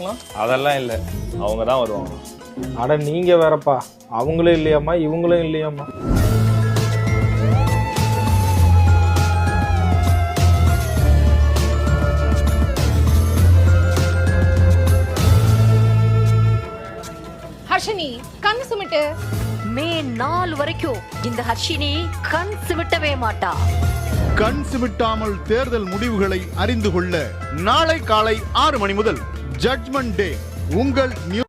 பார்க்கலாம். அதெல்லாம் இல்லை, அவங்க தான் வருவாங்க. அட நீங்க வேறப்பா, அவங்களும் இல்லையாம்மா இவங்களும் இல்லையாம்மா. ஹர்ஷினி கண்ணு சுமிட்டு. மே 4 வரைக்கும் இந்த ஹர்ஷினி கண் சிமிட்டவே மாட்டா. கண் சிமிட்டாமல் தேர்தல் முடிவுகளை அறிந்து கொள்ள நாளை காலை 6 மணி முதல் ஜட்ஜ்மெண்ட் டே உங்கள் நியூஸ்